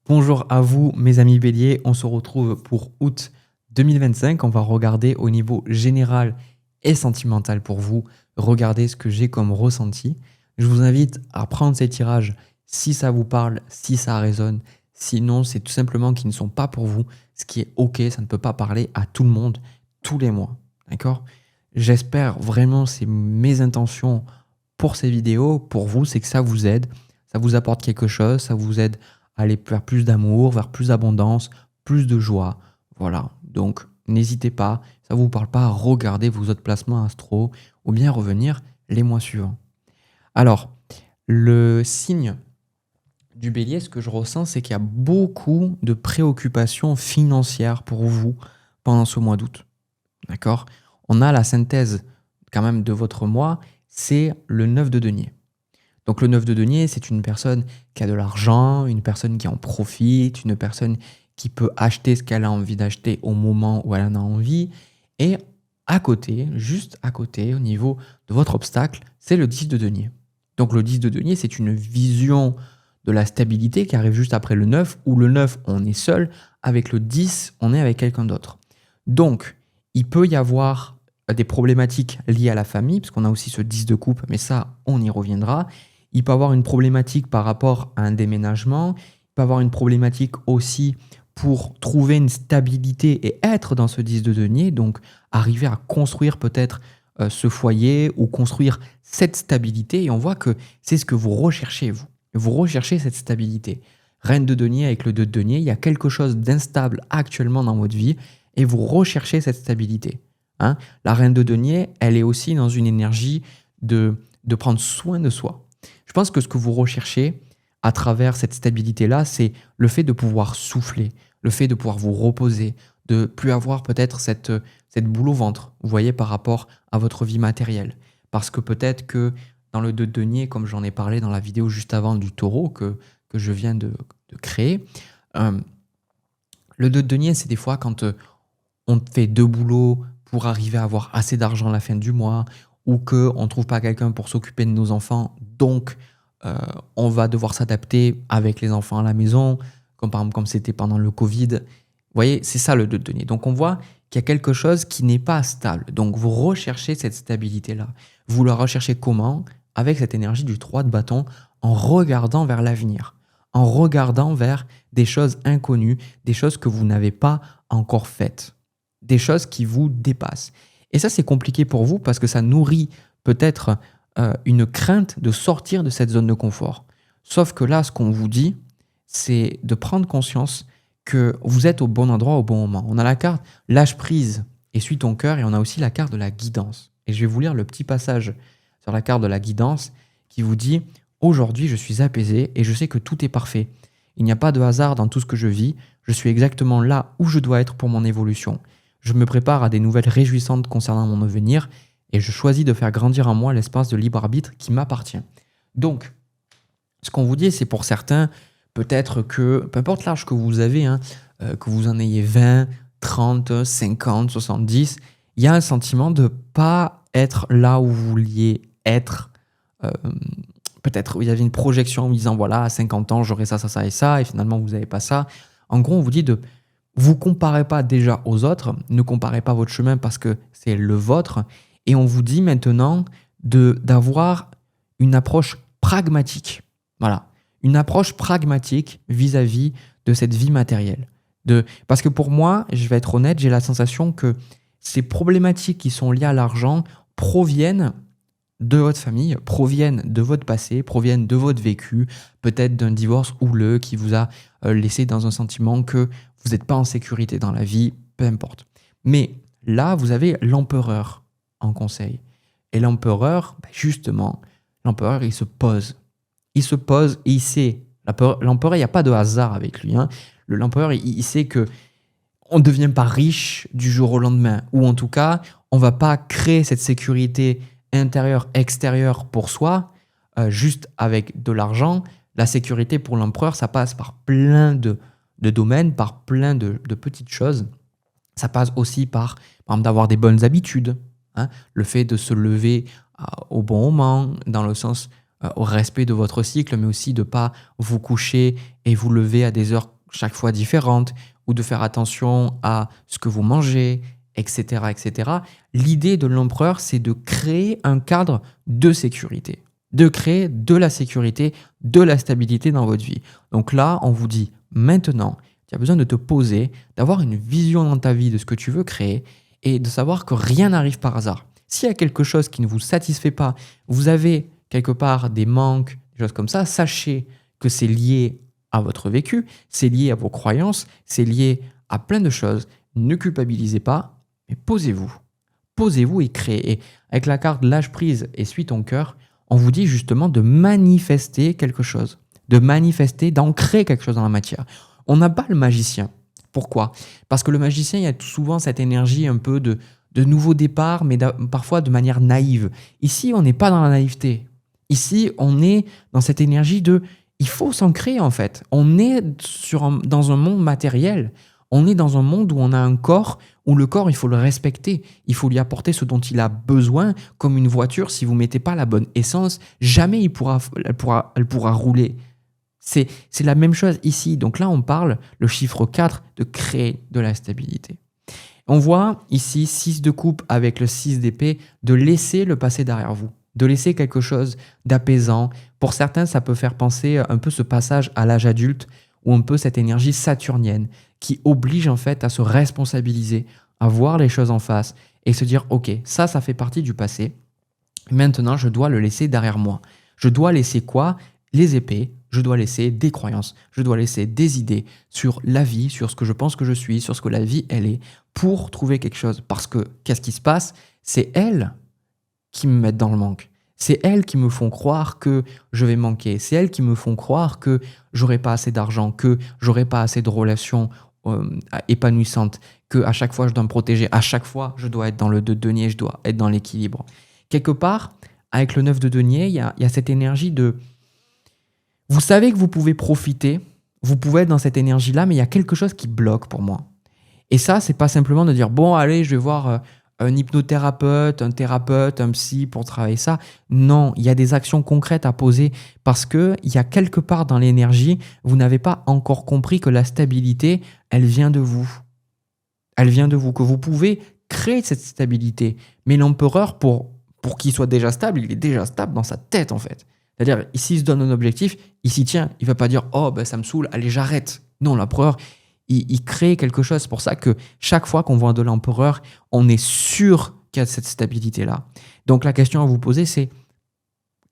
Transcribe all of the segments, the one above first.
Bonjour à vous, mes amis béliers. On se retrouve pour août 2025. On va regarder au niveau général et sentimental pour vous. Regardez ce que j'ai comme ressenti. Je vous invite à prendre ces tirages si ça vous parle, si ça résonne. Sinon, c'est tout simplement qu'ils ne sont pas pour vous. Ce qui est OK, ça ne peut pas parler à tout le monde tous les mois. D'accord? J'espère vraiment, c'est mes intentions pour ces vidéos, pour vous, c'est que ça vous aide, ça vous apporte quelque chose, ça vous aide aller vers plus d'amour, vers plus d'abondance, plus de joie. Voilà. Donc, n'hésitez pas, ça ne vous parle pas, regardez vos autres placements astro ou bien revenir les mois suivants. Alors, le signe du bélier, ce que je ressens, c'est qu'il y a beaucoup de préoccupations financières pour vous pendant ce mois d'août. D'accord? On a la synthèse quand même de votre mois, c'est le 9 de denier. Donc le 9 de denier, c'est une personne qui a de l'argent, une personne qui en profite, une personne qui peut acheter ce qu'elle a envie d'acheter au moment où elle en a envie. Et à côté, juste à côté, au niveau de votre obstacle, c'est le 10 de denier. Donc le 10 de denier, c'est une vision de la stabilité qui arrive juste après le 9, où le 9, on est seul, avec le 10, on est avec quelqu'un d'autre. Donc, il peut y avoir des problématiques liées à la famille, parce qu'on a aussi ce 10 de coupe, mais ça, on y reviendra. Il peut avoir une problématique par rapport à un déménagement. Il peut avoir une problématique aussi pour trouver une stabilité et être dans ce 10 de denier, donc arriver à construire peut-être ce foyer ou construire cette stabilité. Et on voit que c'est ce que vous recherchez, vous. Vous recherchez cette stabilité. Reine de denier avec le 2 de denier, il y a quelque chose d'instable actuellement dans votre vie et vous recherchez cette stabilité. Hein? La reine de denier, elle est aussi dans une énergie de prendre soin de soi. Je pense que ce que vous recherchez à travers cette stabilité-là, c'est le fait de pouvoir souffler, le fait de pouvoir vous reposer, de plus avoir peut-être cette boule au ventre, vous voyez, par rapport à votre vie matérielle. Parce que peut-être que dans le 2 de denier, comme j'en ai parlé dans la vidéo juste avant du taureau que je viens de créer, le 2 de denier, c'est des fois quand on fait 2 boulots pour arriver à avoir assez d'argent à la fin du mois, ou qu'on ne trouve pas quelqu'un pour s'occuper de nos enfants, donc on va devoir s'adapter avec les enfants à la maison, comme par exemple comme c'était pendant le Covid. Vous voyez, c'est ça le 2 de denier. Donc on voit qu'il y a quelque chose qui n'est pas stable. Donc vous recherchez cette stabilité-là. Vous la recherchez comment? Avec cette énergie du 3 de bâton, en regardant vers l'avenir, en regardant vers des choses inconnues, des choses que vous n'avez pas encore faites, des choses qui vous dépassent. Et ça, c'est compliqué pour vous parce que ça nourrit peut-être une crainte de sortir de cette zone de confort. Sauf que là, ce qu'on vous dit, c'est de prendre conscience que vous êtes au bon endroit au bon moment. On a la carte lâche prise et suis ton cœur, et on a aussi la carte de la guidance. Et je vais vous lire le petit passage sur la carte de la guidance qui vous dit « Aujourd'hui, je suis apaisé et je sais que tout est parfait. Il n'y a pas de hasard dans tout ce que je vis. Je suis exactement là où je dois être pour mon évolution. Je me prépare à des nouvelles réjouissantes concernant mon avenir et je choisis de faire grandir en moi l'espace de libre arbitre qui m'appartient. » Donc, ce qu'on vous dit, c'est pour certains, peut-être que, peu importe l'âge que vous avez, que vous en ayez 20, 30, 50, 70, il y a un sentiment de ne pas être là où vous vouliez être. Peut-être vous avez une projection en vous disant, voilà, à 50 ans, j'aurai ça, ça, ça et ça, et finalement, vous n'avez pas ça. En gros, on vous dit de vous comparez pas déjà aux autres, ne comparez pas votre chemin parce que c'est le vôtre, et on vous dit maintenant d'avoir une approche pragmatique. Voilà, une approche pragmatique vis-à-vis de cette vie matérielle. Parce que pour moi, je vais être honnête, j'ai la sensation que ces problématiques qui sont liées à l'argent proviennent de votre famille, proviennent de votre passé, proviennent de votre vécu, peut-être d'un divorce houleux qui vous a laissé dans un sentiment que vous n'êtes pas en sécurité dans la vie, peu importe. Mais là, vous avez l'empereur en conseil. Et l'empereur, justement, l'empereur, il se pose. Il se pose et il sait. L'empereur, il n'y a pas de hasard avec lui. L'empereur, il sait que on ne devient pas riche du jour au lendemain. Ou en tout cas, on ne va pas créer cette sécurité intérieure, extérieure pour soi, juste avec de l'argent. La sécurité pour l'empereur, ça passe par plein de domaines, par plein de petites choses. Ça passe aussi par exemple, d'avoir des bonnes habitudes. Le fait de se lever au bon moment, dans le sens au respect de votre cycle, mais aussi de ne pas vous coucher et vous lever à des heures chaque fois différentes, ou de faire attention à ce que vous mangez, etc., etc. L'idée de l'empereur, c'est de créer un cadre de sécurité, de créer de la sécurité, de la stabilité dans votre vie. Donc là, on vous dit maintenant, tu as besoin de te poser, d'avoir une vision dans ta vie de ce que tu veux créer et de savoir que rien n'arrive par hasard. S'il y a quelque chose qui ne vous satisfait pas, vous avez quelque part des manques, des choses comme ça, sachez que c'est lié à votre vécu, c'est lié à vos croyances, c'est lié à plein de choses. Ne culpabilisez pas, mais posez-vous. Posez-vous et créez. Et avec la carte lâche prise et suis ton cœur, on vous dit justement de manifester quelque chose, de manifester, d'ancrer quelque chose dans la matière. On n'a pas le magicien. Pourquoi? Parce que le magicien, il y a souvent cette énergie un peu de nouveau départ, mais parfois de manière naïve. Ici, on n'est pas dans la naïveté. Ici, on est dans cette énergie de il faut s'ancrer en fait. On est dans un monde matériel. On est dans un monde où on a un corps, où le corps, il faut le respecter. Il faut lui apporter ce dont il a besoin, comme une voiture. Si vous ne mettez pas la bonne essence, jamais elle pourra rouler. C'est la même chose ici. Donc là, on parle, le chiffre 4, de créer de la stabilité. On voit ici 6 de coupe avec le 6 d'épée, de laisser le passé derrière vous, de laisser quelque chose d'apaisant. Pour certains, ça peut faire penser un peu ce passage à l'âge adulte, ou un peu cette énergie saturnienne qui oblige en fait à se responsabiliser, à voir les choses en face et se dire « Ok, ça fait partie du passé. Maintenant, je dois le laisser derrière moi. Je dois laisser quoi? Les épées. Je dois laisser des croyances. Je dois laisser des idées sur la vie, sur ce que je pense que je suis, sur ce que la vie, elle est, pour trouver quelque chose. Parce que, qu'est-ce qui se passe? C'est elles qui me mettent dans le manque. C'est elles qui me font croire que je vais manquer. C'est elles qui me font croire que j'aurai pas assez d'argent, que j'aurai pas assez de relations épanouissantes, que à chaque fois je dois me protéger, à chaque fois je dois être dans le 2 de denier, je dois être dans l'équilibre. Quelque part, avec le 9 de denier, il y a cette énergie de... Vous savez que vous pouvez profiter, vous pouvez être dans cette énergie-là, mais il y a quelque chose qui bloque pour moi. Et ça, c'est pas simplement de dire, bon, allez, je vais voir un hypnothérapeute, un thérapeute, un psy pour travailler ça. Non, il y a des actions concrètes à poser parce qu'il y a quelque part dans l'énergie, vous n'avez pas encore compris que la stabilité, elle vient de vous. Elle vient de vous, que vous pouvez créer cette stabilité. Mais l'empereur, pour qu'il soit déjà stable, il est déjà stable dans sa tête en fait. C'est-à-dire, s'il se donne un objectif, il s'y tient. Il ne va pas dire « Oh, ben, ça me saoule, allez, j'arrête ». Non, l'empereur, il crée quelque chose. C'est pour ça que chaque fois qu'on voit de l'empereur, on est sûr qu'il y a cette stabilité-là. Donc, la question à vous poser, c'est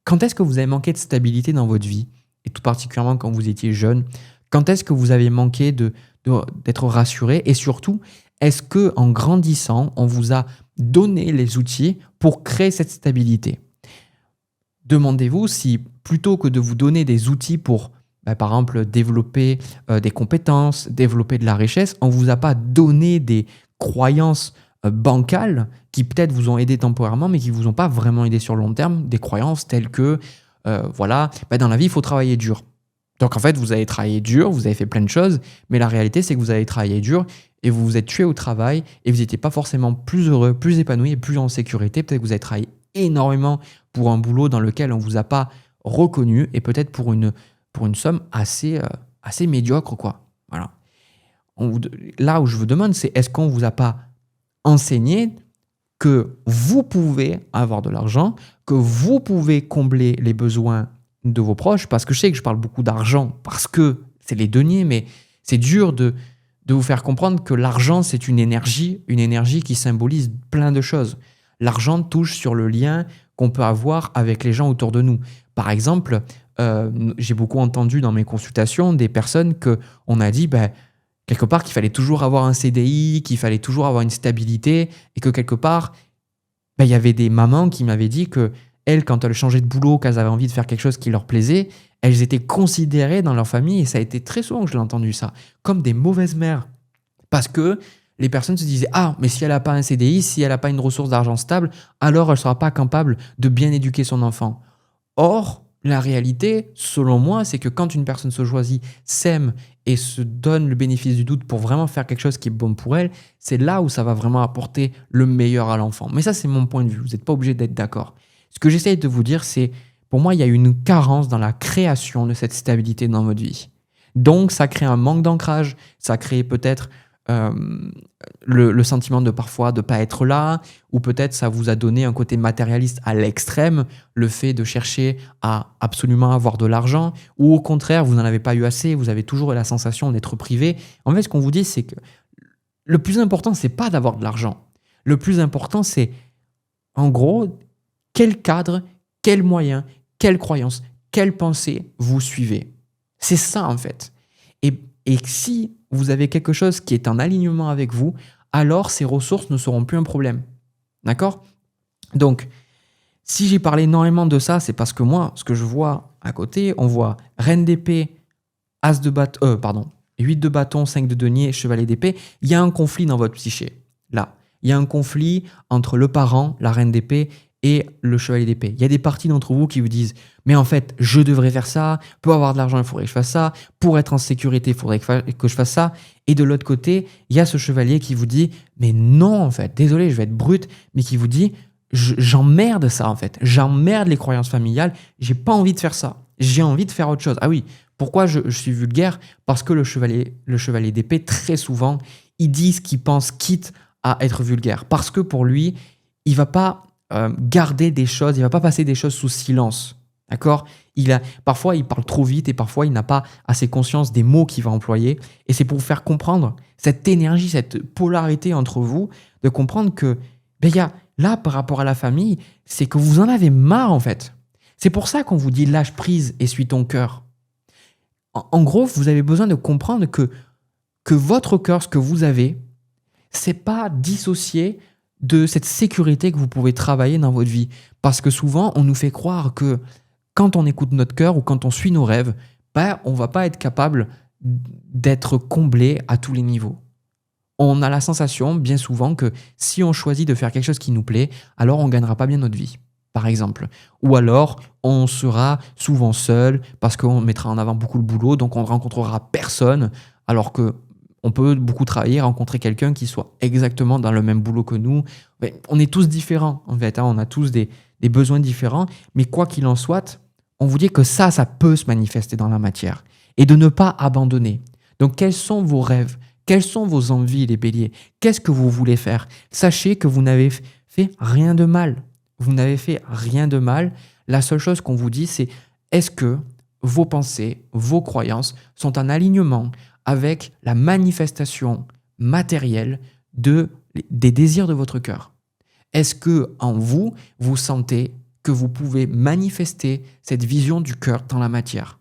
quand est-ce que vous avez manqué de stabilité dans votre vie? Et tout particulièrement quand vous étiez jeune. Quand est-ce que vous avez manqué d'être rassuré? Et surtout, est-ce qu'en grandissant, on vous a donné les outils pour créer cette stabilité? Demandez-vous si, plutôt que de vous donner des outils pour, par exemple, développer des compétences, développer de la richesse, on ne vous a pas donné des croyances bancales qui peut-être vous ont aidé temporairement, mais qui ne vous ont pas vraiment aidé sur le long terme, des croyances telles que, dans la vie, il faut travailler dur. Donc en fait, vous avez travaillé dur, vous avez fait plein de choses, mais la réalité, c'est que vous avez travaillé dur et vous vous êtes tué au travail et vous n'étiez pas forcément plus heureux, plus épanoui et plus en sécurité. Peut-être que vous avez travaillé énormément pour un boulot dans lequel on ne vous a pas reconnu et peut-être pour une somme assez médiocre, quoi. Voilà. Là où je vous demande, c'est est-ce qu'on ne vous a pas enseigné que vous pouvez avoir de l'argent, que vous pouvez combler les besoins de vos proches, parce que je sais que je parle beaucoup d'argent, parce que c'est les deniers, mais c'est dur de vous faire comprendre que l'argent, c'est une énergie qui symbolise plein de choses. L'argent touche sur le lien qu'on peut avoir avec les gens autour de nous. Par exemple, j'ai beaucoup entendu dans mes consultations des personnes qu'on a dit quelque part qu'il fallait toujours avoir un CDI, qu'il fallait toujours avoir une stabilité et que quelque part, il y avait des mamans qui m'avaient dit que elles, quand elles changeaient de boulot, qu'elles avaient envie de faire quelque chose qui leur plaisait, elles étaient considérées dans leur famille, et ça a été très souvent que je l'ai entendu ça, comme des mauvaises mères. Parce que les personnes se disaient « Ah, mais si elle n'a pas un CDI, si elle n'a pas une ressource d'argent stable, alors elle ne sera pas capable de bien éduquer son enfant. » Or, la réalité, selon moi, c'est que quand une personne se choisit, s'aime et se donne le bénéfice du doute pour vraiment faire quelque chose qui est bon pour elle, c'est là où ça va vraiment apporter le meilleur à l'enfant. Mais ça, c'est mon point de vue. Vous n'êtes pas obligé d'être d'accord. Ce que j'essaye de vous dire, c'est, pour moi, il y a une carence dans la création de cette stabilité dans votre vie. Donc, ça crée un manque d'ancrage. Ça crée peut-être euh, le sentiment de parfois de ne pas être là, ou peut-être ça vous a donné un côté matérialiste à l'extrême, le fait de chercher à absolument avoir de l'argent, ou au contraire, vous n'en avez pas eu assez, vous avez toujours eu la sensation d'être privé. En fait, ce qu'on vous dit, c'est que le plus important, c'est pas d'avoir de l'argent. Le plus important, c'est, en gros, quel cadre, quels moyens, quelles croyances, quelles pensées vous suivez. C'est ça, en fait. Et si vous avez quelque chose qui est en alignement avec vous, alors ces ressources ne seront plus un problème. D'accord? Donc, si j'ai parlé énormément de ça, c'est parce que moi, ce que je vois à côté, on voit reine d'épée, as de bâton, 8 de bâton, 5 de denier, chevalier d'épée. Il y a un conflit dans votre psyché. Là, il y a un conflit entre le parent, la reine d'épée, et le chevalier d'épée. Il y a des parties d'entre vous qui vous disent « Mais en fait, je devrais faire ça. Pour avoir de l'argent, il faudrait que je fasse ça. Pour être en sécurité, il faudrait que je fasse ça. » Et de l'autre côté, il y a ce chevalier qui vous dit « Mais non, en fait, désolé, je vais être brute, mais qui vous dit « J'emmerde ça, en fait. J'emmerde les croyances familiales. J'ai pas envie de faire ça. J'ai envie de faire autre chose. » Ah oui, pourquoi je suis vulgaire? Parce que le chevalier d'épée, très souvent, il dit ce qu'il pense, quitte à être vulgaire. Parce que pour lui, il va pas garder des choses, il va pas passer des choses sous silence. D'accord? Parfois, il parle trop vite et parfois, il n'a pas assez conscience des mots qu'il va employer. Et c'est pour vous faire comprendre cette énergie, cette polarité entre vous, de comprendre que, là, par rapport à la famille, c'est que vous en avez marre, en fait. C'est pour ça qu'on vous dit lâche prise et suis ton cœur. En gros, vous avez besoin de comprendre que votre cœur, ce que vous avez, c'est pas dissocié de cette sécurité que vous pouvez travailler dans votre vie. Parce que souvent, on nous fait croire que quand on écoute notre cœur ou quand on suit nos rêves, on va pas être capable d'être comblé à tous les niveaux. On a la sensation, bien souvent, que si on choisit de faire quelque chose qui nous plaît, alors on gagnera pas bien notre vie, par exemple. Ou alors, on sera souvent seul parce qu'on mettra en avant beaucoup le boulot, donc on ne rencontrera personne, alors que on peut beaucoup travailler, rencontrer quelqu'un qui soit exactement dans le même boulot que nous. Mais on est tous différents, en fait. On a tous des besoins différents. Mais quoi qu'il en soit, on vous dit que ça peut se manifester dans la matière. Et de ne pas abandonner. Donc, quels sont vos rêves? Quelles sont vos envies, les béliers? Qu'est-ce que vous voulez faire? Sachez que vous n'avez fait rien de mal. Vous n'avez fait rien de mal. La seule chose qu'on vous dit, c'est est-ce que vos pensées, vos croyances sont en alignement avec la manifestation matérielle des désirs de votre cœur? Est-ce que en vous, vous sentez que vous pouvez manifester cette vision du cœur dans la matière?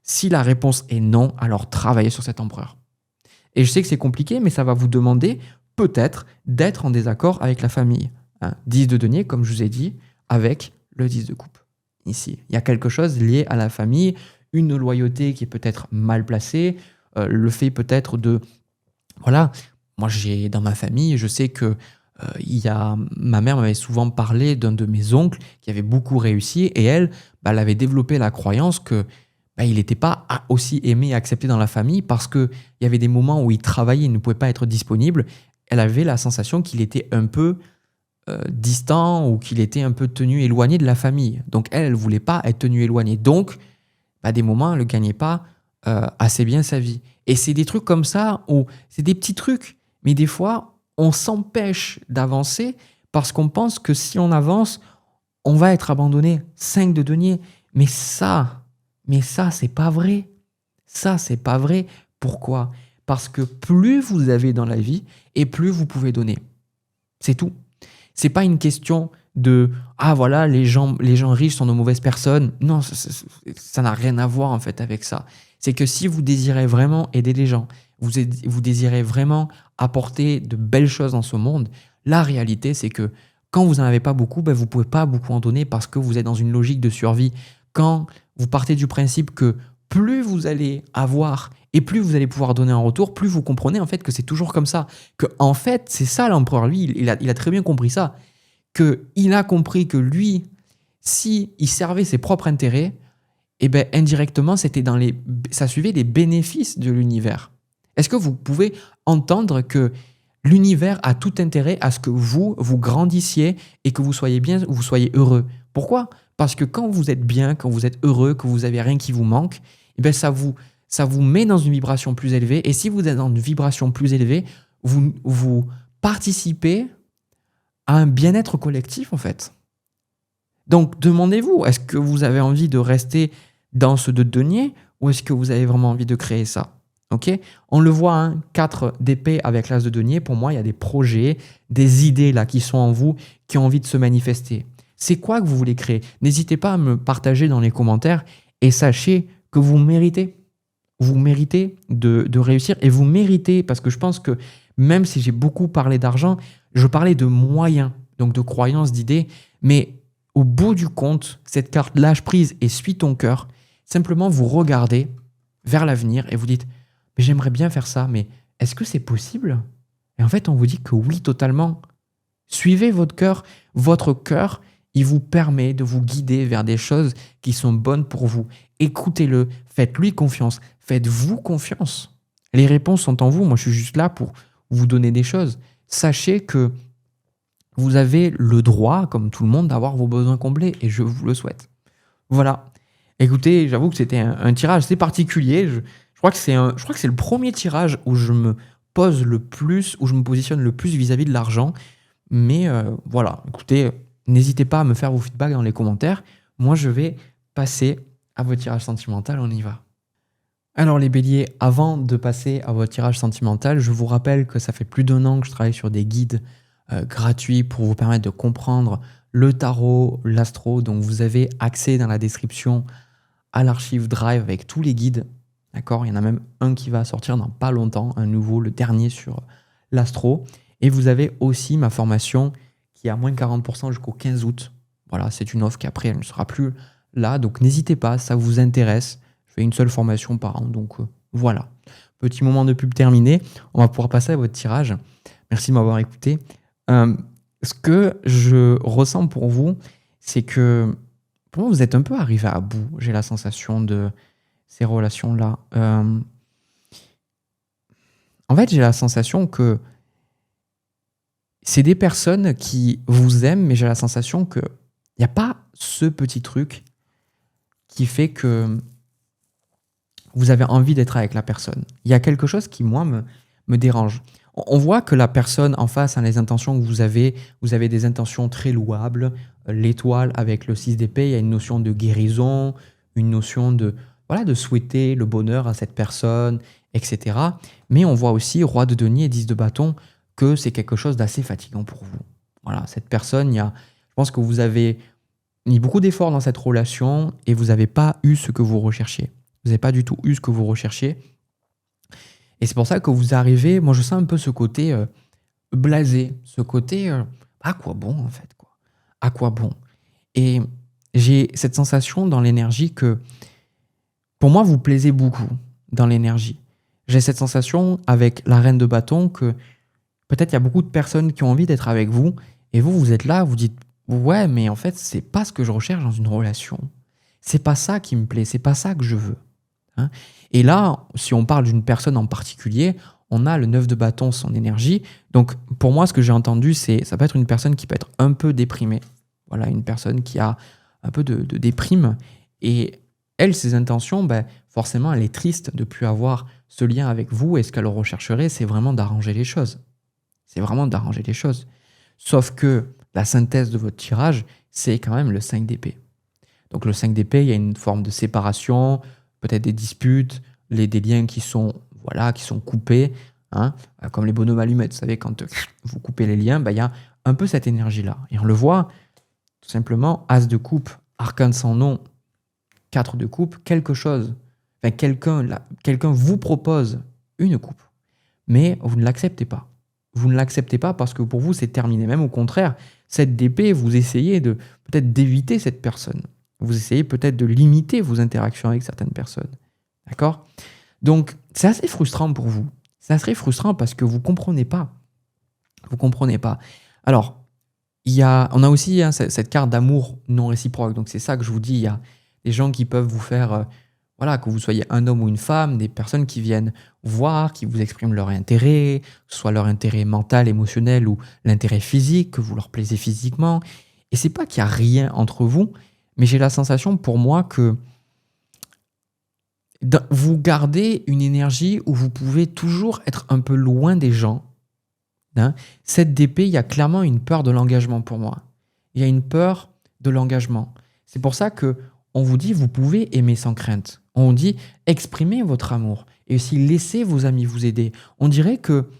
Si la réponse est non, alors travaillez sur cet empereur. Et je sais que c'est compliqué, mais ça va vous demander peut-être d'être en désaccord avec la famille. 10 de denier, comme je vous ai dit, avec le 10 de coupe. Ici, il y a quelque chose lié à la famille, une loyauté qui est peut-être mal placée, le fait peut-être de... Voilà, moi j'ai dans ma famille, je sais que ma mère m'avait souvent parlé d'un de mes oncles qui avait beaucoup réussi et elle avait développé la croyance que il n'était pas aussi aimé et accepté dans la famille parce qu'il y avait des moments où il travaillait, il ne pouvait pas être disponible. Elle avait la sensation qu'il était un peu distant ou qu'il était un peu tenu éloigné de la famille. Donc elle ne voulait pas être tenue éloignée. Donc, des moments, elle ne gagnait pas assez bien sa vie. Et c'est des trucs comme ça où c'est des petits trucs, mais des fois, on s'empêche d'avancer parce qu'on pense que si on avance, on va être abandonné. 5 de denier. Mais ça, c'est pas vrai. Ça, c'est pas vrai. Pourquoi? Parce que plus vous avez dans la vie et plus vous pouvez donner. C'est tout. C'est pas une question de voilà, les gens riches sont de mauvaises personnes. Non, ça n'a rien à voir en fait avec ça. C'est que si vous désirez vraiment aider les gens, vous désirez vraiment apporter de belles choses dans ce monde, la réalité c'est que quand vous n'en avez pas beaucoup, vous ne pouvez pas beaucoup en donner parce que vous êtes dans une logique de survie. Quand vous partez du principe que plus vous allez avoir et plus vous allez pouvoir donner en retour, plus vous comprenez en fait que c'est toujours comme ça. Que en fait, c'est ça l'empereur, lui, il a très bien compris ça. Qu'il a compris que lui, si il servait ses propres intérêts, indirectement, ça suivait les bénéfices de l'univers. Est-ce que vous pouvez entendre que l'univers a tout intérêt à ce que vous grandissiez et que vous soyez bien, vous soyez heureux? Pourquoi? Parce que quand vous êtes bien, quand vous êtes heureux, que vous n'avez rien qui vous manque, ça vous ça vous met dans une vibration plus élevée. Et si vous êtes dans une vibration plus élevée, vous participez à un bien-être collectif, en fait. Donc, demandez-vous, est-ce que vous avez envie de rester dans ce deux deniers ou est-ce que vous avez vraiment envie de créer ça? Ok? On le voit, hein, 4 d'épée avec l'as de denier. Pour moi, il y a des projets, des idées là qui sont en vous, qui ont envie de se manifester. C'est quoi que vous voulez créer? N'hésitez pas à me partager dans les commentaires et sachez que vous méritez. Vous méritez de réussir et vous méritez, parce que je pense que même si j'ai beaucoup parlé d'argent, je parlais de moyens, donc de croyances, d'idées, mais au bout du compte, cette carte lâche prise et suis ton cœur, simplement vous regardez vers l'avenir et vous dites « mais j'aimerais bien faire ça, mais est-ce que c'est possible ?» Et en fait, on vous dit que oui, totalement. Suivez votre cœur, il vous permet de vous guider vers des choses qui sont bonnes pour vous. Écoutez-le, faites-lui confiance, faites-vous confiance. Les réponses sont en vous, moi je suis juste là pour vous donner des choses. Sachez que vous avez le droit, comme tout le monde, d'avoir vos besoins comblés et je vous le souhaite. Voilà. Écoutez, j'avoue que c'était un tirage assez particulier. Je crois que c'est le premier tirage où je me pose le plus, où je me positionne le plus vis-à-vis de l'argent. Mais voilà, écoutez, n'hésitez pas à me faire vos feedbacks dans les commentaires. Moi, je vais passer à votre tirage sentimental. On y va. Alors les béliers, avant de passer à votre tirage sentimental, je vous rappelle que ça fait plus d'1 an que je travaille sur des guides gratuits pour vous permettre de comprendre le tarot, l'astro. Donc vous avez accès dans la description à l'archive Drive avec tous les guides. D'accord? Il y en a même un qui va sortir dans pas longtemps, un nouveau, le dernier sur l'astro. Et vous avez aussi ma formation qui est à moins de 40% jusqu'au 15 août. Voilà, c'est une offre qui après elle ne sera plus là. Donc n'hésitez pas, ça vous intéresse. Je fais une seule formation par an, donc voilà. Petit moment de pub terminé. On va pouvoir passer à votre tirage. Merci de m'avoir écouté. Ce que je ressens pour vous, c'est que pour moi, vous êtes un peu arrivé à bout. J'ai la sensation de ces relations-là. En fait, j'ai la sensation que c'est des personnes qui vous aiment, mais j'ai la sensation qu'il n'y a pas ce petit truc qui fait que vous avez envie d'être avec la personne. Il y a quelque chose qui, moi, me dérange. On voit que la personne en face a les intentions que vous avez des intentions très louables. L'étoile avec le 6 d'épée, il y a une notion de guérison, une notion de, voilà, de souhaiter le bonheur à cette personne, etc. Mais on voit aussi roi de denier et 10 de bâton que c'est quelque chose d'assez fatigant pour vous. Voilà, cette personne, je pense que vous avez mis beaucoup d'efforts dans cette relation et vous n'avez pas eu ce que vous recherchiez. Vous n'avez pas du tout eu ce que vous recherchiez. Et c'est pour ça que vous arrivez, moi je sens un peu ce côté blasé, ce côté à quoi bon en fait, quoi. À quoi bon? Et j'ai cette sensation dans l'énergie que pour moi vous plaisez beaucoup dans l'énergie. J'ai cette sensation avec la reine de bâton que peut-être il y a beaucoup de personnes qui ont envie d'être avec vous et vous êtes là, vous dites ouais mais en fait c'est pas ce que je recherche dans une relation. C'est pas ça qui me plaît, c'est pas ça que je veux. Hein. Et là, si on parle d'une personne en particulier, on a le 9 de bâton, son énergie. Donc, pour moi, ce que j'ai entendu, ça peut être une personne qui peut être un peu déprimée. Voilà, une personne qui a un peu de déprime. Et elle, ses intentions, forcément, elle est triste de ne plus avoir ce lien avec vous. Et ce qu'elle rechercherait, c'est vraiment d'arranger les choses. C'est vraiment d'arranger les choses. Sauf que la synthèse de votre tirage, c'est quand même le 5 d'épée. Donc, le 5 d'épée, il y a une forme de séparation, peut-être des disputes, des liens qui sont coupés, hein, comme les bonhommes allumettes. Vous savez, quand vous coupez les liens, il y a un peu cette énergie-là. Et on le voit, tout simplement, as de coupe, arcane sans nom, 4 de coupe, quelqu'un vous propose une coupe, mais vous ne l'acceptez pas. Vous ne l'acceptez pas parce que pour vous, c'est terminé. Même au contraire, cette d'épée, vous essayez peut-être d'éviter cette personne. Vous essayez peut-être de limiter vos interactions avec certaines personnes. D'accord? Donc, c'est assez frustrant pour vous. C'est assez frustrant parce que vous ne comprenez pas. Vous ne comprenez pas. Alors, on a aussi cette carte d'amour non réciproque. Donc, c'est ça que je vous dis. Il y a des gens qui peuvent vous faire, que vous soyez un homme ou une femme, des personnes qui viennent voir, qui vous expriment leur intérêt, que ce soit leur intérêt mental, émotionnel ou l'intérêt physique, que vous leur plaisez physiquement. Et c'est pas qu'il n'y a rien entre vous, mais j'ai la sensation pour moi que Vous gardez une énergie où vous pouvez toujours être un peu loin des gens. Hein. Cette DP, il y a clairement une peur de l'engagement pour moi. Il y a une peur de l'engagement. C'est pour ça que on vous dit, vous pouvez aimer sans crainte. On dit, exprimez votre amour et aussi laissez vos amis vous aider. On dirait que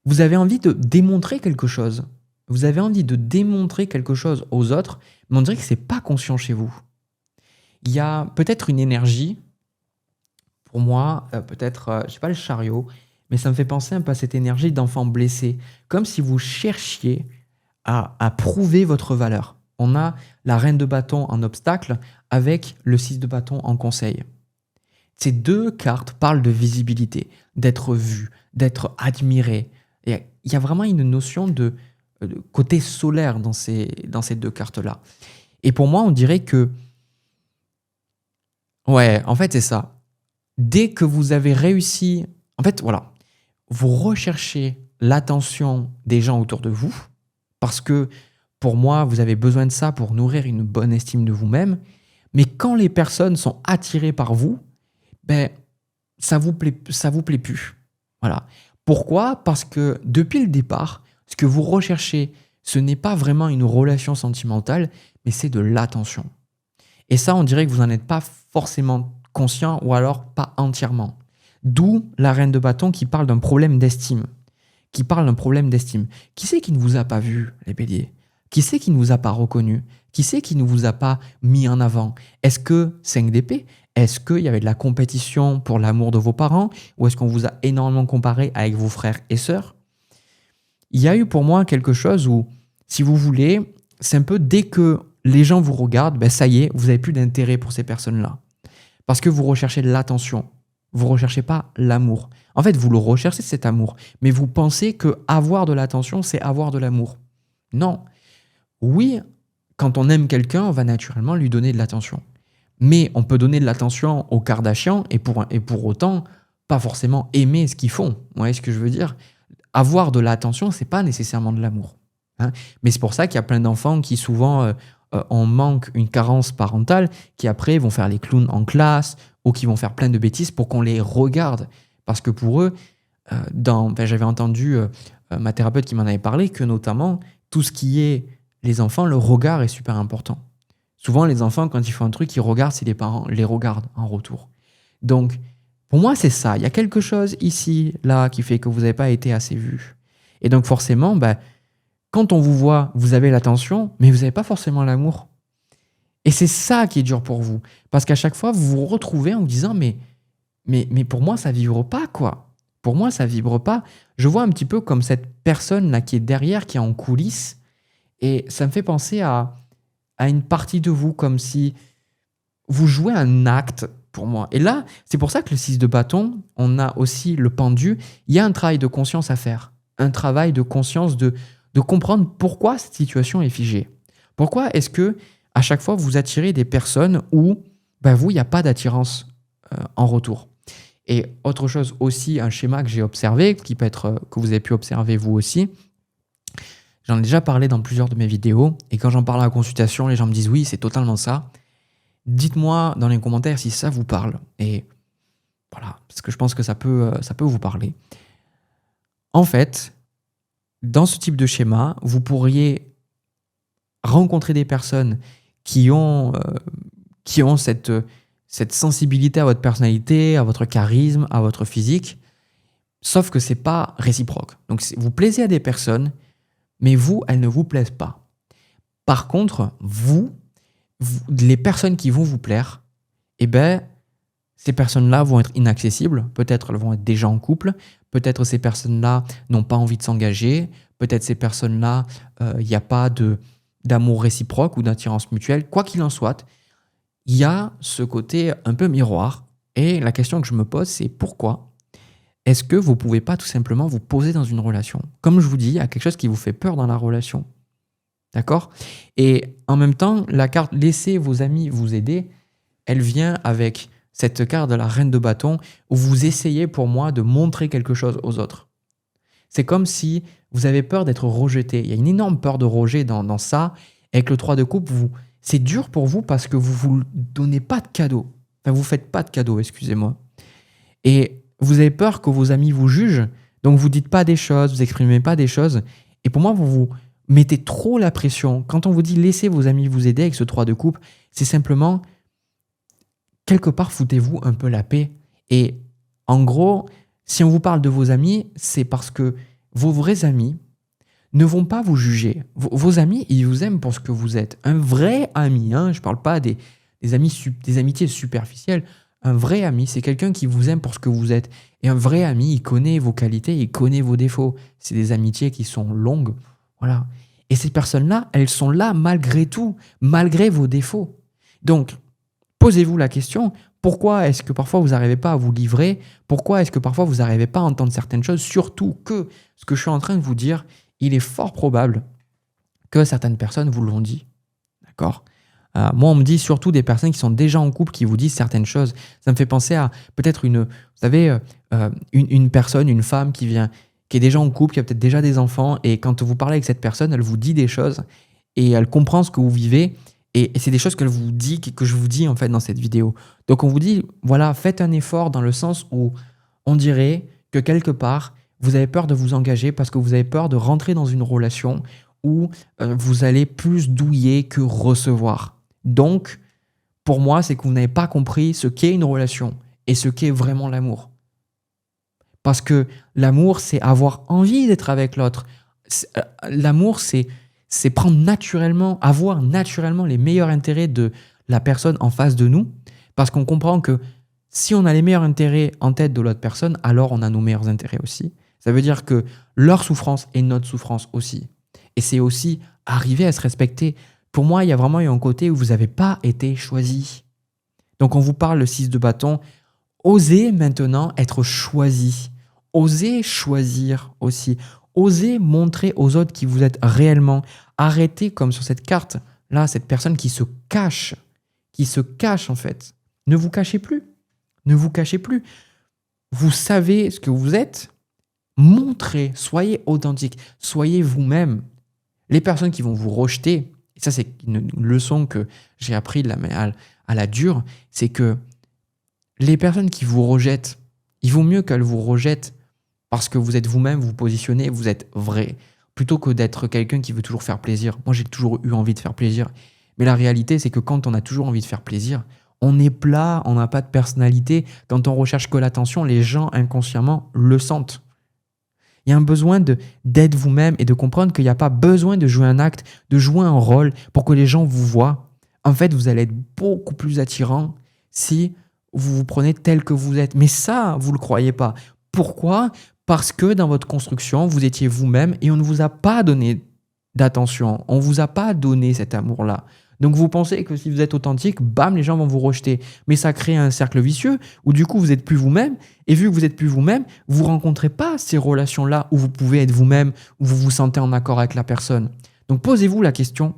vous avez envie de démontrer quelque chose. Vous avez envie de démontrer quelque chose aux autres, mais on dirait que c'est pas conscient chez vous. Il y a peut-être une énergie, pour moi, peut-être, je sais pas le chariot, mais ça me fait penser un peu à cette énergie d'enfant blessé, comme si vous cherchiez à prouver votre valeur. On a la reine de bâton en obstacle avec le 6 de bâton en conseil. Ces deux cartes parlent de visibilité, d'être vu, d'être admiré. Et il y a vraiment une notion de côté solaire dans ces deux cartes-là. Et pour moi, on dirait que... Ouais, en fait, c'est ça. Dès que vous avez réussi... En fait, voilà. Vous recherchez l'attention des gens autour de vous, parce que, pour moi, vous avez besoin de ça pour nourrir une bonne estime de vous-même. Mais quand les personnes sont attirées par vous, ben, ça vous plaît plus. Voilà. Pourquoi? Parce que depuis le départ, ce que vous recherchez, ce n'est pas vraiment une relation sentimentale, mais c'est de l'attention. Et ça, on dirait que vous n'en êtes pas forcément conscient ou alors pas entièrement. D'où la reine de bâton qui parle d'un problème d'estime. Qui c'est qui ne vous a pas vu, les béliers? Qui c'est qui ne vous a pas reconnu? Qui c'est qui ne vous a pas mis en avant? Est-ce que 5 d'épée? Est-ce qu'il y avait de la compétition pour l'amour de vos parents? Ou est-ce qu'on vous a énormément comparé avec vos frères et sœurs? Il y a eu pour moi quelque chose où, si vous voulez, c'est un peu dès que les gens vous regardent, ben ça y est, vous n'avez plus d'intérêt pour ces personnes-là. Parce que vous recherchez de l'attention. Vous ne recherchez pas l'amour. En fait, vous le recherchez, cet amour. Mais vous pensez que avoir de l'attention, c'est avoir de l'amour. Non. Oui, quand on aime quelqu'un, on va naturellement lui donner de l'attention. Mais on peut donner de l'attention aux Kardashians et pour autant, pas forcément aimer ce qu'ils font. Vous voyez ce que je veux dire? Avoir de l'attention, c'est pas nécessairement de l'amour. Hein. Mais c'est pour ça qu'il y a plein d'enfants qui souvent en manquent une carence parentale, qui après vont faire les clowns en classe ou qui vont faire plein de bêtises pour qu'on les regarde. Parce que pour eux, j'avais entendu ma thérapeute qui m'en avait parlé, que notamment, tout ce qui est les enfants, le regard est super important. Souvent, les enfants, quand ils font un truc, ils regardent si les parents les regardent en retour. Donc, pour moi, c'est ça. Il y a quelque chose ici, là, qui fait que vous n'avez pas été assez vu. Et donc, forcément, quand on vous voit, vous avez l'attention, mais vous n'avez pas forcément l'amour. Et c'est ça qui est dur pour vous. Parce qu'à chaque fois, vous vous retrouvez en vous disant, mais pour moi, ça vibre pas, quoi. Pour moi, ça vibre pas. Je vois un petit peu comme cette personne-là qui est derrière, qui est en coulisses. Et ça me fait penser à une partie de vous, comme si vous jouez un acte, pour moi. Et là, c'est pour ça que le 6 de bâton, on a aussi le pendu. Il y a un travail de conscience à faire. Un travail de conscience de comprendre pourquoi cette situation est figée. Pourquoi est-ce que à chaque fois vous attirez des personnes où vous, il n'y a pas d'attirance en retour. Et autre chose aussi, un schéma que j'ai observé, qui peut être que vous avez pu observer vous aussi, j'en ai déjà parlé dans plusieurs de mes vidéos, et quand j'en parle à la consultation, les gens me disent oui, c'est totalement ça. Dites-moi dans les commentaires si ça vous parle. Et voilà, parce que je pense que ça peut vous parler. En fait, dans ce type de schéma, vous pourriez rencontrer des personnes qui ont cette sensibilité à votre personnalité, à votre charisme, à votre physique, sauf que c'est pas réciproque. Donc vous plaisez à des personnes, mais vous, elles ne vous plaisent pas. Par contre, vous, les personnes qui vont vous plaire, ces personnes-là vont être inaccessibles. Peut-être elles vont être déjà en couple. Peut-être ces personnes-là n'ont pas envie de s'engager. Peut-être ces personnes-là, il n'y a pas d'amour réciproque ou d'attirance mutuelle. Quoi qu'il en soit, il y a ce côté un peu miroir. Et la question que je me pose, c'est pourquoi est-ce que vous ne pouvez pas tout simplement vous poser dans une relation? Comme je vous dis, il y a quelque chose qui vous fait peur dans la relation. D'accord? Et en même temps, la carte « Laissez vos amis vous aider », elle vient avec cette carte de la reine de bâton où vous essayez pour moi de montrer quelque chose aux autres. C'est comme si vous avez peur d'être rejeté. Il y a une énorme peur de rejet dans ça. Avec le 3 de coupe, c'est dur pour vous parce que vous ne vous donnez pas de cadeau. Enfin, vous faites pas de cadeaux, excusez-moi. Et vous avez peur que vos amis vous jugent, donc vous dites pas des choses, vous exprimez pas des choses. Et pour moi, vous vous mettez trop la pression. Quand on vous dit laissez vos amis vous aider avec ce 3 de coupe, c'est simplement quelque part foutez-vous un peu la paix. Et en gros, si on vous parle de vos amis, c'est parce que vos vrais amis ne vont pas vous juger. Vos amis, ils vous aiment pour ce que vous êtes. Un vrai ami, hein, je ne parle pas des amitiés superficielles. Un vrai ami, c'est quelqu'un qui vous aime pour ce que vous êtes. Et un vrai ami, il connaît vos qualités, il connaît vos défauts. C'est des amitiés qui sont longues. Voilà. Et ces personnes-là, elles sont là malgré tout, malgré vos défauts. Donc, posez-vous la question, pourquoi est-ce que parfois vous n'arrivez pas à vous livrer? Pourquoi est-ce que parfois vous n'arrivez pas à entendre certaines choses? Surtout que ce que je suis en train de vous dire, il est fort probable que certaines personnes vous l'ont dit. D'accord? Moi, on me dit surtout des personnes qui sont déjà en couple qui vous disent certaines choses. Ça me fait penser à peut-être une personne, une femme qui est déjà en couple, qui a peut-être déjà des enfants, et quand vous parlez avec cette personne, elle vous dit des choses et elle comprend ce que vous vivez. Et c'est des choses qu'elle vous dit, que je vous dis en fait dans cette vidéo. Donc on vous dit, voilà, faites un effort dans le sens où on dirait que quelque part, vous avez peur de vous engager parce que vous avez peur de rentrer dans une relation où vous allez plus douiller que recevoir. Donc, pour moi, c'est que vous n'avez pas compris ce qu'est une relation et ce qu'est vraiment l'amour. Parce que l'amour, c'est avoir envie d'être avec l'autre. L'amour, c'est prendre naturellement, avoir naturellement les meilleurs intérêts de la personne en face de nous, parce qu'on comprend que si on a les meilleurs intérêts en tête de l'autre personne, alors on a nos meilleurs intérêts aussi. Ça veut dire que leur souffrance est notre souffrance aussi. Et c'est aussi arriver à se respecter. Pour moi, il y a vraiment eu un côté où vous n'avez pas été choisi. Donc on vous parle le 6 de bâton. Osez maintenant être choisi. Osez choisir aussi. Osez montrer aux autres qui vous êtes réellement. Arrêtez comme sur cette carte, là, cette personne qui se cache en fait. Ne vous cachez plus. Ne vous cachez plus. Vous savez ce que vous êtes. Montrez, soyez authentique, soyez vous-même. Les personnes qui vont vous rejeter, et ça c'est une leçon que j'ai appris à la dure, c'est que les personnes qui vous rejettent, il vaut mieux qu'elles vous rejettent parce que vous êtes vous-même, vous positionnez, vous êtes vrai, plutôt que d'être quelqu'un qui veut toujours faire plaisir. Moi, j'ai toujours eu envie de faire plaisir. Mais la réalité, c'est que quand on a toujours envie de faire plaisir, on est plat, on n'a pas de personnalité. Quand on recherche que l'attention, les gens inconsciemment le sentent. Il y a un besoin d'être vous-même et de comprendre qu'il n'y a pas besoin de jouer un acte, de jouer un rôle pour que les gens vous voient. En fait, vous allez être beaucoup plus attirant si vous vous prenez tel que vous êtes. Mais ça, vous ne le croyez pas. Pourquoi ? Parce que dans votre construction, vous étiez vous-même et on ne vous a pas donné d'attention. On ne vous a pas donné cet amour-là. Donc vous pensez que si vous êtes authentique, bam, les gens vont vous rejeter. Mais ça crée un cercle vicieux où du coup vous n'êtes plus vous-même. Et vu que vous n'êtes plus vous-même, vous ne rencontrez pas ces relations-là où vous pouvez être vous-même, où vous vous sentez en accord avec la personne. Donc posez-vous la question,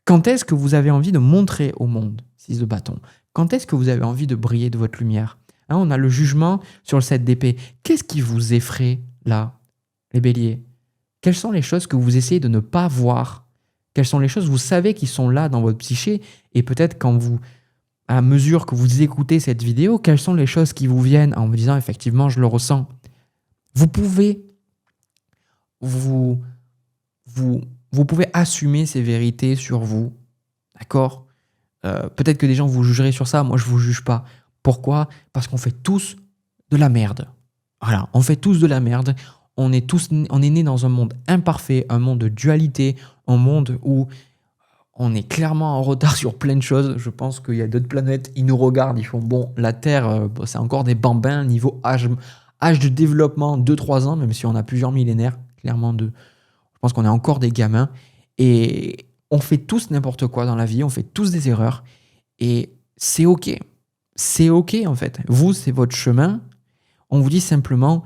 quand est-ce que vous avez envie de montrer au monde, 6 de bâton? Quand est-ce que vous avez envie de briller de votre lumière? On a le jugement sur le 7 d'épée. Qu'est-ce qui vous effraie là, les béliers? Quelles sont les choses que vous essayez de ne pas voir? Quelles sont les choses que vous savez qui sont là dans votre psyché? Et peut-être à mesure que vous écoutez cette vidéo, quelles sont les choses qui vous viennent en vous disant effectivement je le ressens? Vous pouvez assumer ces vérités sur vous, d'accord? Peut-être que des gens vous jugeraient sur ça, moi je ne vous juge pas. Pourquoi? Parce qu'on fait tous de la merde. Voilà, on fait tous de la merde. On est nés dans un monde imparfait, un monde de dualité, un monde où on est clairement en retard sur plein de choses. Je pense qu'il y a d'autres planètes, ils nous regardent, ils font bon, la Terre, c'est encore des bambins niveau âge de développement 2-3 ans, même si on a plusieurs millénaires, clairement je pense qu'on est encore des gamins. Et on fait tous n'importe quoi dans la vie, on fait tous des erreurs. Et c'est OK. C'est OK en fait. Vous, c'est votre chemin. On vous dit simplement,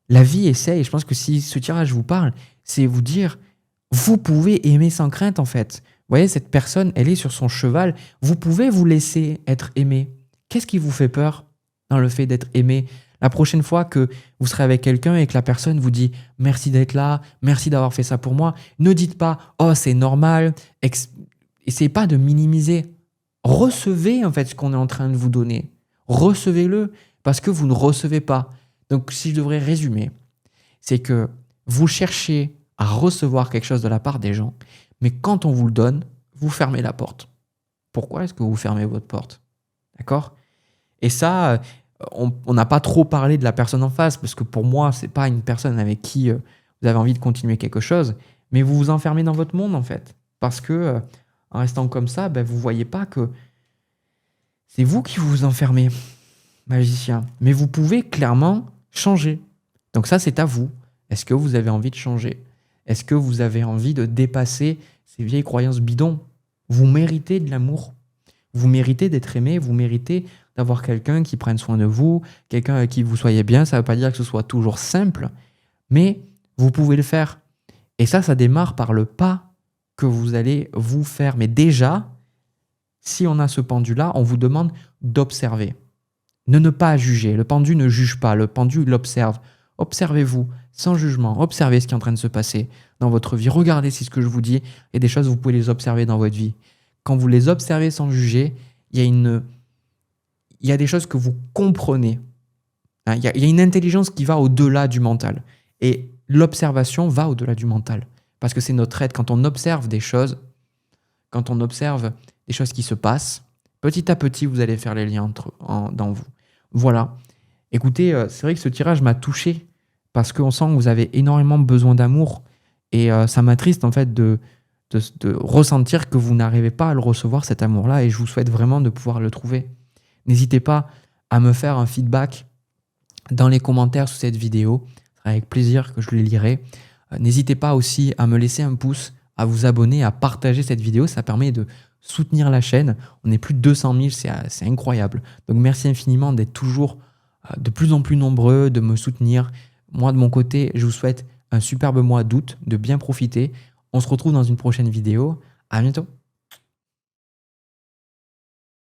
la vie essaie, et je pense que si ce tirage vous parle, c'est vous dire, vous pouvez aimer sans crainte en fait. Vous voyez, cette personne, elle est sur son cheval. Vous pouvez vous laisser être aimé. Qu'est-ce qui vous fait peur dans le fait d'être aimé? La prochaine fois que vous serez avec quelqu'un et que la personne vous dit « Merci d'être là, merci d'avoir fait ça pour moi », ne dites pas « Oh, c'est normal ». Essayez pas de minimiser. recevez en fait ce qu'on est en train de vous donner. Recevez-le parce que vous ne recevez pas. Donc si je devrais résumer, c'est que vous cherchez à recevoir quelque chose de la part des gens, mais quand on vous le donne, vous fermez la porte. Pourquoi est-ce que vous fermez votre porte? D'accord? Et ça, on n'a pas trop parlé de la personne en face, parce que pour moi, c'est pas une personne avec qui vous avez envie de continuer quelque chose, mais vous vous enfermez dans votre monde en fait. Parce que en restant comme ça, vous voyez pas que c'est vous qui vous enfermez, magicien. Mais vous pouvez clairement changer. Donc ça, c'est à vous. Est-ce que vous avez envie de changer? Est-ce que vous avez envie de dépasser ces vieilles croyances bidons? Vous méritez de l'amour. Vous méritez d'être aimé. Vous méritez d'avoir quelqu'un qui prenne soin de vous, quelqu'un avec qui vous soyez bien. Ça ne veut pas dire que ce soit toujours simple, mais vous pouvez le faire. Et ça démarre par le pas que vous allez vous faire. Mais déjà, si on a ce pendu-là, on vous demande d'observer. Ne pas juger. Le pendu ne juge pas. Le pendu, il observe. Observez-vous sans jugement. Observez ce qui est en train de se passer dans votre vie. Regardez si ce que je vous dis est des choses, vous pouvez les observer dans votre vie. Quand vous les observez sans juger, il y a des choses que vous comprenez. Il y a une intelligence qui va au-delà du mental. Et l'observation va au-delà du mental. Parce que c'est notre aide. Quand on observe des choses, qui se passent, petit à petit, vous allez faire les liens dans vous. Voilà. Écoutez, c'est vrai que ce tirage m'a touché parce qu'on sent que vous avez énormément besoin d'amour et ça m'attriste en fait de ressentir que vous n'arrivez pas à le recevoir, cet amour-là, et je vous souhaite vraiment de pouvoir le trouver. N'hésitez pas à me faire un feedback dans les commentaires sous cette vidéo. Ce sera avec plaisir que je les lirai. N'hésitez pas aussi à me laisser un pouce, à vous abonner, à partager cette vidéo. Ça permet de soutenir la chaîne. On est plus de 200 000, c'est incroyable. Donc merci infiniment d'être toujours de plus en plus nombreux, de me soutenir. Moi, de mon côté, je vous souhaite un superbe mois d'août, de bien profiter. On se retrouve dans une prochaine vidéo. À bientôt.